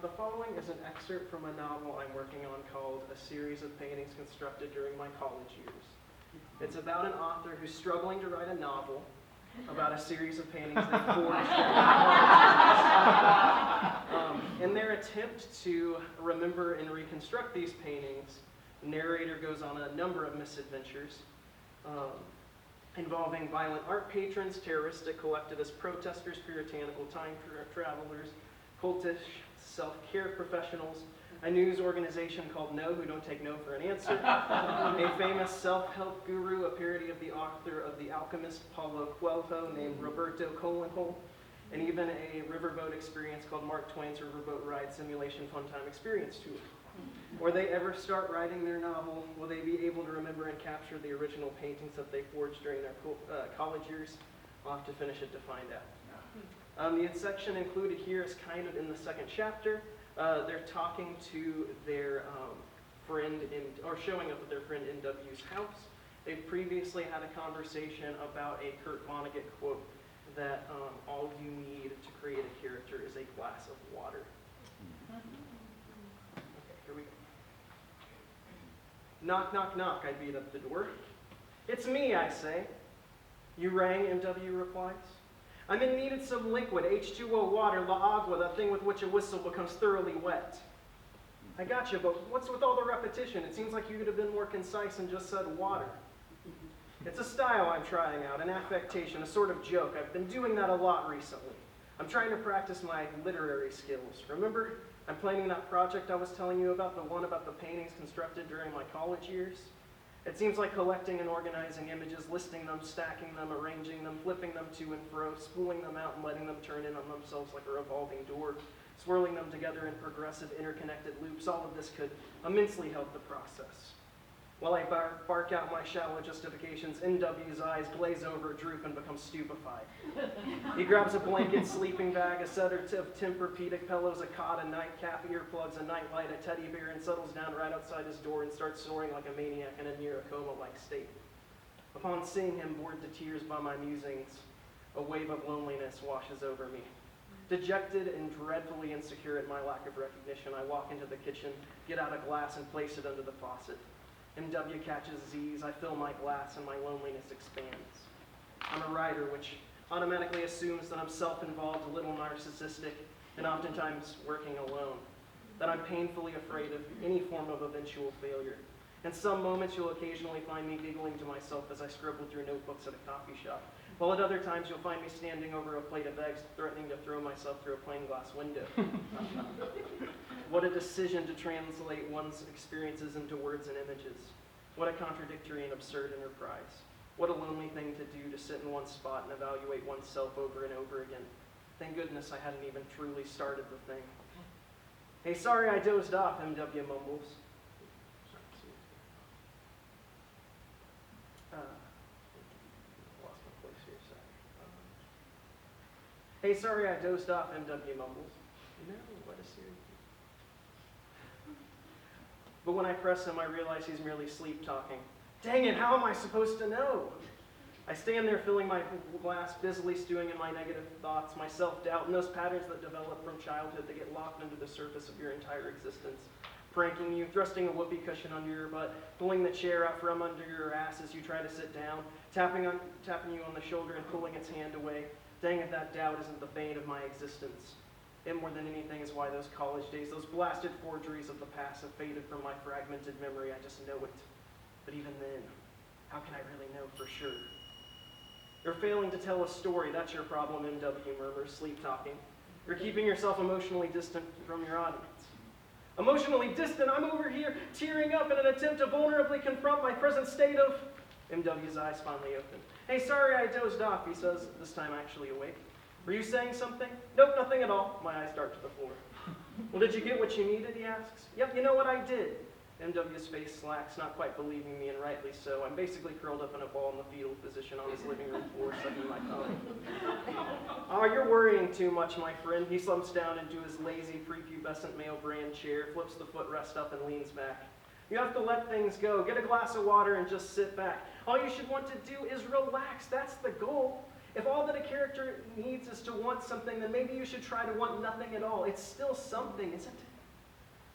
The following is an excerpt from a novel I'm working on called A Series of Paintings Constructed During My College Years. It's about an author who's struggling to write a novel about a series of paintings they forged. In their attempt to remember and reconstruct these paintings, the narrator goes on a number of misadventures involving violent art patrons, terroristic collectivist protesters, puritanical time travelers, cultish self-care professionals, a news organization called No Who Don't Take No for an Answer, a famous self-help guru, a parody of the author of The Alchemist, Paulo Coelho, named Roberto Coelho, and even a riverboat experience called Mark Twain's Riverboat Ride Simulation Fun Time Experience Tour. Will they ever start writing their novel? Will they be able to remember and capture the original paintings that they forged during their college years? I'll have to finish it to find out. The section included here is kind of in the second chapter. They're talking to their friend, or showing up at their friend NW's house. They've previously had a conversation about a Kurt Vonnegut quote that all you need to create a character is a glass of water. Okay, here we go. Knock, knock, knock, I beat up the door. It's me, I say. You rang, MW replies. I'm in need of some liquid, H2O water, La Agua, that thing with which a whistle becomes thoroughly wet. I got you, but what's with all the repetition? It seems like you could have been more concise and just said water. It's a style I'm trying out, an affectation, a sort of joke. I've been doing that a lot recently. I'm trying to practice my literary skills. Remember, I'm planning that project I was telling you about, the one about the paintings constructed during my college years? It seems like collecting and organizing images, listing them, stacking them, arranging them, flipping them to and fro, spooling them out and letting them turn in on themselves like a revolving door, swirling them together in progressive, interconnected loops. All of this could immensely help the process. While I bark out my shallow justifications, NW's eyes glaze over, droop, and become stupefied. He grabs a blanket, sleeping bag, a set of Tempur-Pedic pillows, a cot, a nightcap, earplugs, a nightlight, a teddy bear, and settles down right outside his door and starts snoring like a maniac in a near coma-like state. Upon seeing him bored to tears by my musings, a wave of loneliness washes over me. Dejected and dreadfully insecure at my lack of recognition, I walk into the kitchen, get out a glass, and place it under the faucet. MW catches Z's, I fill my glass, and my loneliness expands. I'm a writer, which automatically assumes that I'm self-involved, a little narcissistic, and oftentimes working alone. That I'm painfully afraid of any form of eventual failure. In some moments, you'll occasionally find me giggling to myself as I scribble through notebooks at a coffee shop, while at other times you'll find me standing over a plate of eggs, threatening to throw myself through a plain glass window. What a decision to translate one's experiences into words and images. What a contradictory and absurd enterprise. What a lonely thing to do, to sit in one spot and evaluate oneself over and over again. Thank goodness I hadn't even truly started the thing. Hey, sorry I dozed off, MW mumbles. Lost my place here, sorry. Hey, sorry I dozed off, MW mumbles. No, what a series. But when I press him, I realize he's merely sleep-talking. Dang it, how am I supposed to know? I stand there filling my glass, busily stewing in my negative thoughts, my self-doubt, and those patterns that develop from childhood that get locked under the surface of your entire existence. Pranking you, thrusting a whoopee cushion under your butt, pulling the chair out from under your ass as you try to sit down, tapping you on the shoulder and pulling its hand away. Dang it, that doubt isn't the bane of my existence. It more than anything is why those college days, those blasted forgeries of the past have faded from my fragmented memory. I just know it. But even then, how can I really know for sure? You're failing to tell a story. That's your problem, MW murmurs, sleep-talking. You're keeping yourself emotionally distant from your audience. Emotionally distant? I'm over here tearing up in an attempt to vulnerably confront my present state of... MW's eyes finally open. Hey, sorry I dozed off, he says, this time actually awake. Were you saying something? Nope, nothing at all. My eyes dart to the floor. Well, did you get what you needed, he asks. Yep, you know what I did. MW's face slacks, not quite believing me, and rightly so. I'm basically curled up in a ball in the fetal position on his living room floor, sucking my thumb. Oh, you're worrying too much, my friend. He slumps down into his lazy, prepubescent male brand chair, flips the footrest up, and leans back. You have to let things go. Get a glass of water and just sit back. All you should want to do is relax. That's the goal. If all that a character needs is to want something, then maybe you should try to want nothing at all. It's still something, isn't it?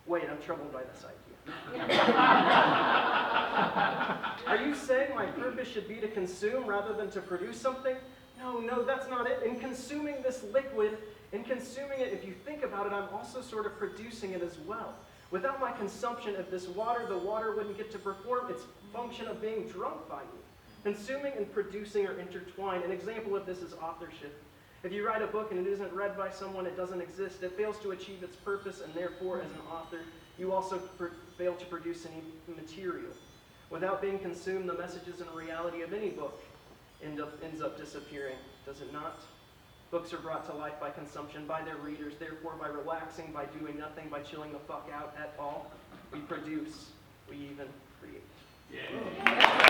Wait, I'm troubled by this idea. Are you saying my purpose should be to consume rather than to produce something? No, that's not it. In consuming this liquid, in consuming it, if you think about it, I'm also sort of producing it as well. Without my consumption of this water, the water wouldn't get to perform its function of being drunk by me. Consuming and producing are intertwined. An example of this is authorship. If you write a book and it isn't read by someone, it doesn't exist. It fails to achieve its purpose, and therefore, as an author, you also fail to produce any material. Without being consumed, the messages and reality of any book ends up disappearing, does it not? Books are brought to life by consumption, by their readers. Therefore, by relaxing, by doing nothing, by chilling the fuck out at all, we produce, we even create. Yeah.